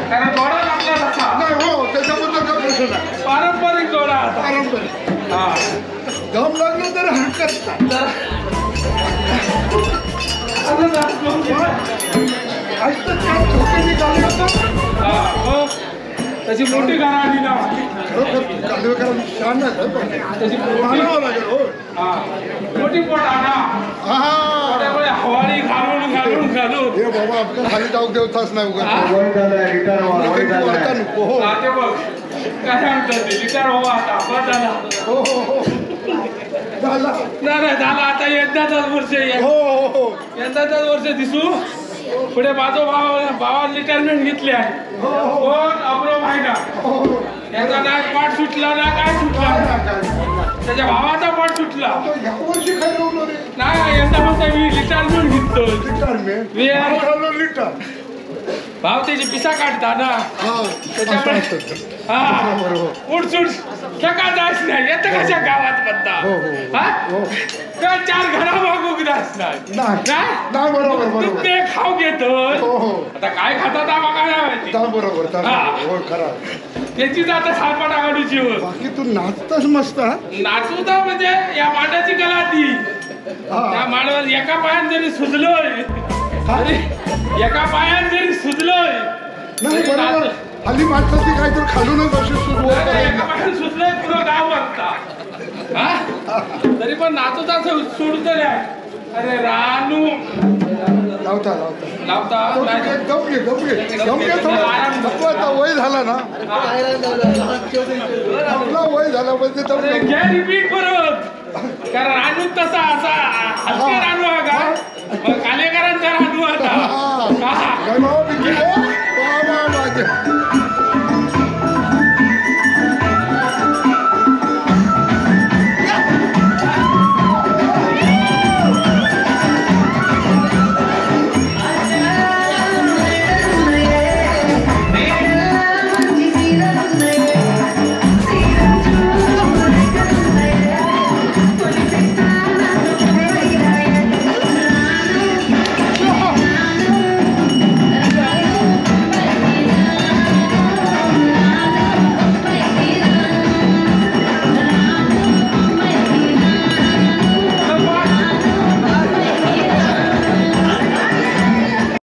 कारण जोडा आपला तसा नाही हो त्याच्याबद्दल काय प्रश्न नाही. पारंपरिक जोडा आता पारंपरिक हा दम लागलं तर हरकत नाही. ऐकतं त्या छोटी गाडी होतं त्याची मोठी गाणं आली ना खरोखर कालवेकरांनी शान आहे पण त्याची मानावं लागेल हो. मोठी पोट आणा हा त्यामुळे हवाळी घालून घालून घालून हे बाबा आपण खाली जाऊ देवताच नाही उगा वय झालंय रिटायर व्हा वय झालंय नको हो ते बघ काय म्हणतात ते लिटर हवा आता बस झाला हो हो हो झाला नाही झाला आता यंदाचाच वर्ष हो हो हो यंदाचाच वर्ष दिसू पुढे माझं भावा रिटायरमेंट घेतली आहे कोण अब्रो भाई ना याचा नाही पाठ सुटला ना काय सुटला त्याच्या भावाचा पाठ सुटला ह्या वर्षी काय लावलं रे नाही यंदा म्हणता मी रिटायरमेंट घेतो लिटर लिटर भाव त्याची पिसा काढता ना हा त्याच्यामुळे हा बरोबर उडसूड ठेका जायच नाही येतं कशा गावात म्हणता हो, हो. हा हो तर चार घरा मागूक जायच नाही नाही बरोबर तू बरोबर ते खाऊ घेतो हो हो आता काय खातात आम्हाला काय माहिती ता बरोबर हा. हो खरा त्याची आता सालपाटा काढूची होत बाकी तू नाचताच मस्त हा नाचूदा म्हणजे या मांडाची कला ती त्या मांडवर एका पायात जरी सुजलोय तरी एका पायात जरी सुजलोय नाही तरी बरोबर नाच- हल्ली माणसाची काहीतरी खालूनच अशी सुरुवात नाही, नाही, एका करायला पायात सुजलोय पुरं गाव म्हणता हा तरी पण नाचूदा सोडतोय अरे रानू लावता लावता लावता नाही. गप घे थोडं नको आता वय झाला ना आपला वय झाला म्हणजे अरे घ्या रिपीट परत कारण रानू तसा असा हलके रानू हा का मग कालेकरांचा रानू आता हा.